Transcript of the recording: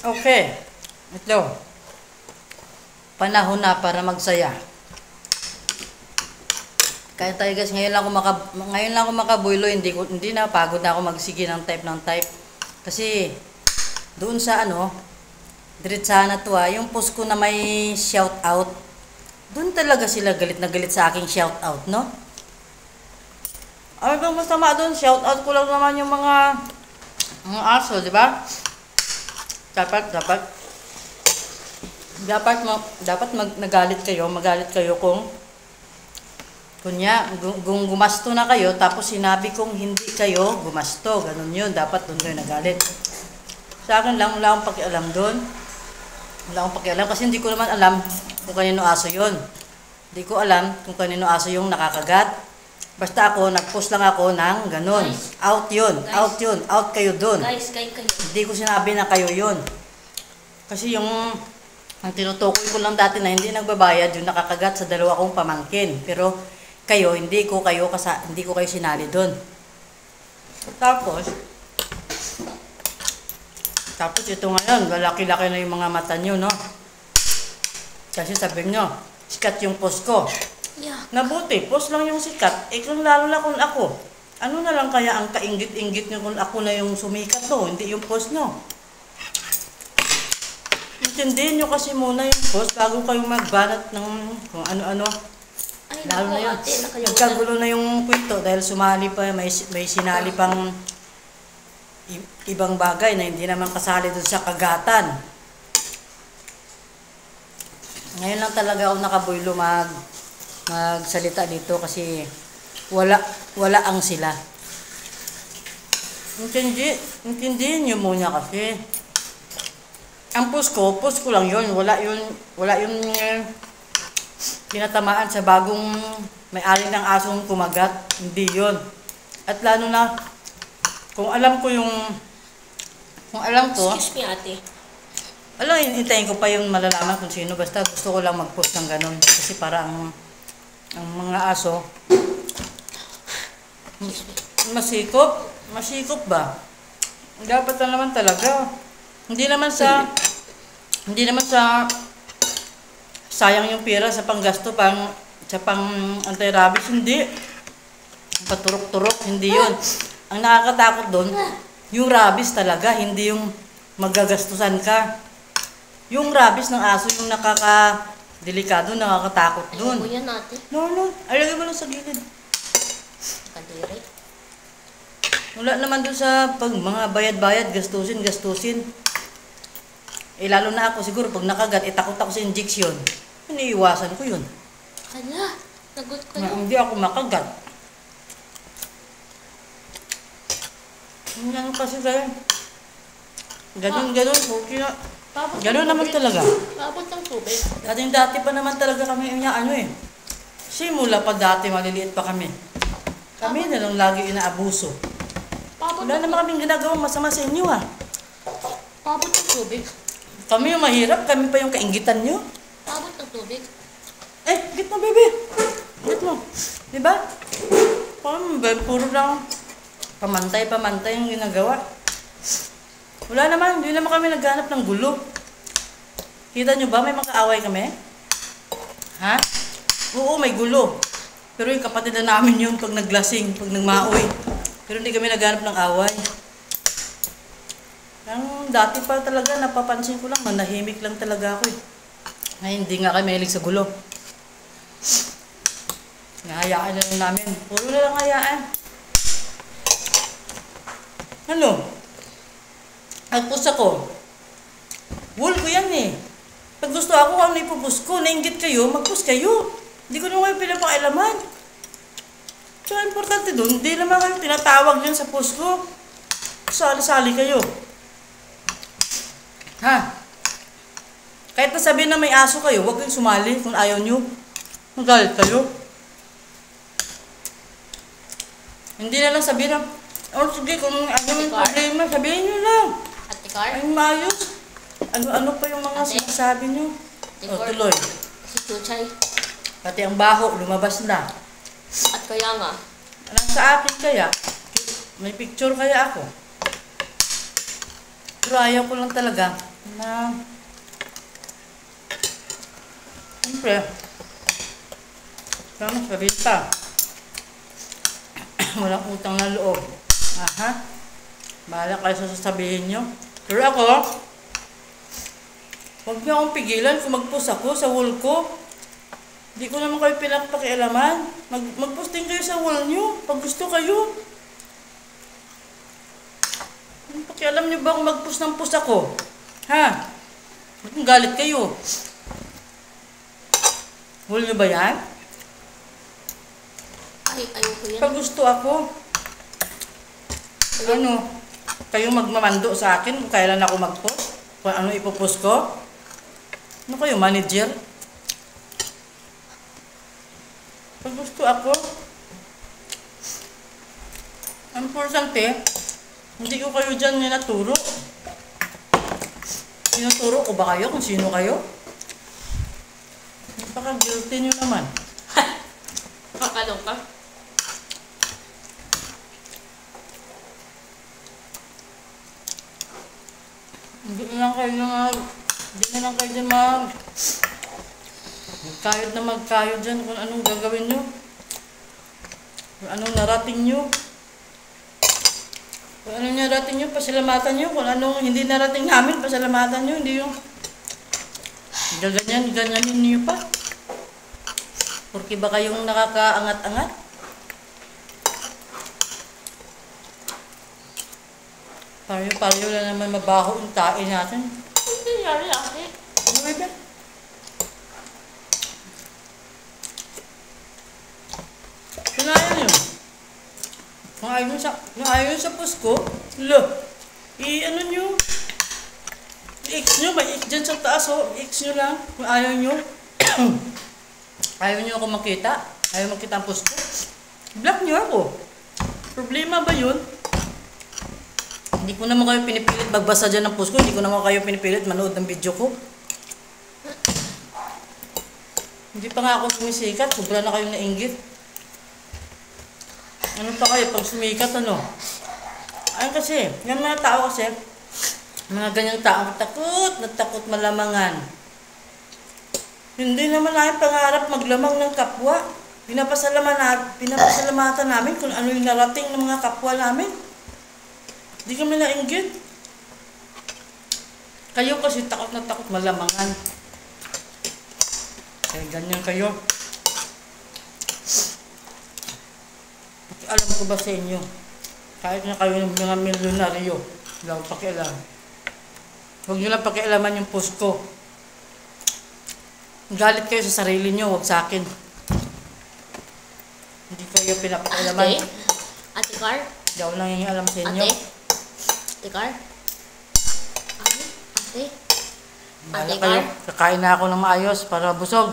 Okay. Ito. Panahon na para magsaya. Kaya tayo guys, ngayon lang ako makabuylo, hindi na pagod na ako magsige ng type. Kasi doon sa diretsahan na to yung post ko na may shout out. Doon talaga sila galit na galit sa aking shout out, no? Ay, bang masama doon, shout out ko lang naman yung mga aso, di ba? Dapat magalit kayo kung kung gumasto na kayo, tapos sinabi kong hindi kayo gumasto. Ganun yun. Dapat doon kayo nagalit. Sa akin lang, wala akong pakialam doon. Wala akong pakialam kasi hindi ko naman alam kung kanino aso yun. Hindi ko alam kung kanino aso yung nakakagat. Basta ako, nag-post lang ako ng ganun. Guys, out yun. Guys, out yun. Out kayo doon. Guys, kayo. Hindi ko sinabi na kayo yun. Kasi ang tinutukoy ko lang dati na hindi nagbabayad yung nakakagat sa dalawa kong pamangkin. Pero kayo, hindi ko kayo sinali doon. Tapos ito ngayon, lalaki-laki na yung mga mata nyo, no? Kasi sabi nyo, sikat yung post ko. Yeah. Nabuti, post lang yung sikat. Kung lalo na kung ako, ano na lang kaya ang kainggit-inggit nyo kung ako na yung sumikat, no? Hindi yung post nyo. Intindihin nyo kasi muna yung post bago kayo magbanat ng kung ano-ano. Ay, lalo na yun. Ate, nagkagulo na yung kwento dahil sumali pa, may sinali pang ibang bagay na hindi naman kasali doon sa kagatan. Ngayon lang talaga ako nakabuylo magsalita dito kasi wala ang sila. Intindihin nyo muna kasi. Ang post ko lang yun. Wala yun pinatamaan sa bagong may-ari ng asong kumagat. Hindi yun. At lalo na, kung alam ko... Excuse me, ate. Hintayin ko pa yung malalaman kung sino. Basta gusto ko lang mag-post ng ganun. Kasi para ang mga aso, masikop ba? Dapat na naman talaga. Hindi naman sa sayang yung pera sa panggasto sa pang anti-rabies, hindi. Paturok-turok, hindi yun. Ang nakakatakot doon, yung rabies talaga, hindi yung magagastusan ka. Yung rabies ng aso, yung nakakadelikado, nakakatakot doon. Ayaw mo yan, ate. No. Alagay mo lang sa gilid. Kadiri. Wala naman doon sa mga bayad-bayad, gastusin. Lalo na ako siguro, pag nakagat, takot ako sa injection. Iniiwasan ko yun. Hala, nagot ko yun. Hindi ako makagat. Ano kasi sa'yo? Ganun. Okay na. Ganun naman talaga. Paabot ng tubig. Dati pa naman talaga kami Simula pa dati, maliliit pa kami. Kami na lang lagi inaabuso. Wala naman kaming ginagawang masama sa inyo, ha? Paabot ng tubig. Kami yung mahirap, kami pa yung kainggitan nyo. Paabot ng tubig. Git mo, baby. Git mo. Diba? Puro lang pamantay yung ginagawa. Wala naman, hindi naman kami naghanap ng gulo. Kita nyo ba, may makaaway kami? Ha? Oo, may gulo. Pero yung kapatid na namin yun pag naglasing, pag nagmaoy. Pero hindi kami naghanap ng away. Dati pa talaga, napapansin ko lang, manahimik lang talaga ako Ngayon, hindi nga kami mahilig sa gulo. Nahayaan na lang namin. Puro na lang hayaan. Nagpost ako. Wall ko yan Pag gusto ako, ipopost ko. Nainggit kayo, mag-post kayo. Hindi ko naman pinapakailaman. Tsaka importante doon, hindi naman kayo tinatawag dyan sa post ko. Sali-sali kayo. Ha? Kahit nasabihin na may aso kayo, huwag kayong sumali kung ayaw nyo. Magalit kayo. Hindi na lang sabihin na, sige, kung ano yung problema, sabihin nyo lang. Ate Car? Ay, maayos. Ano pa yung mga sinasabi nyo? Tuloy. Si Chuchay. Pati ang baho, lumabas na. At kaya nga? Sa akin kaya, may picture kaya ako. Pero ayaw ko lang talaga na siyempre kaya mas pa. Walang utang na loob. Aha. Bahala kayo sa sasabihin nyo. Pero ako, huwag niyo akong pigilan kung mag-post ako sa wall ko. Hindi ko naman kayo pinagpakialaman. Mag-posting kayo sa wall nyo pag gusto kayo. Pakialam nyo ba kung mag-post ng post ako? Ha? Kung galit kayo. Wall nyo ba yan? Ay, ayoko yan. Pag gusto ako, ano, kayo magmamando sa akin kung kailan ako mag-post? Kung ano ipopost ko? Ano kayo, manager? Pag gusto ako, ang importante, hindi ko kayo dyan ninaturo. Tinuturo ko ba kayo kung sino kayo? Napaka-guilty nyo naman. Kakalong ka. Hindi na lang kayo dyan magkayod dyan kung anong gagawin nyo. Kung anong narating nyo. Kung anong narating nyo, pasalamatan nyo. Kung anong hindi narating namin, pasalamatan nyo. Hindi yung ganyanin nyo pa. Porque ba kayong nakakaangat-angat? Pareho lang naman mabaho yung tae natin. Hindi nangyari ate. Ano ba ba? Kinayan nyo. Kung ayaw nyo sa post ko, ano nyo? I-X nyo, may X dyan sa taas o. I-X nyo lang kung ayaw nyo. Ayaw nyo ako makita. Ayaw makita ang post ko. Block nyo ako. Problema ba yun? Hindi ko naman kayo pinipilit magbasa dyan ng post ko. Hindi ko naman kayo pinipilit manood ng video ko. Hindi pa nga ako sumisikat. Sobra na kayong nainggit. Ano pa kayo pag sumikat, ano? Ayun kasi, yung mga tao kasi, mga ganyang tao, natakot malamangan. Hindi naman namin pangarap maglamang ng kapwa. Pinapasalamatan namin kung ano yung narating ng mga kapwa namin. Hindi kami nainggit. Kayo kasi takot na takot malamangan. Kaya ganyan kayo. Alam ko ba sa inyo, kahit na kayo ng mga milyonaryo, wala akong pakialam. Huwag nyo lang pakialaman yung post ko. Galit kayo sa sarili nyo, huwag sa akin. Hindi kayo pinapakialaman. Ate? Ate Car? Hindi ako nangingialam sa inyo. Ate? Ate Car? Ate? Ate? Bahala Ate kayo. Car? Kakain na ako ng maayos para busog.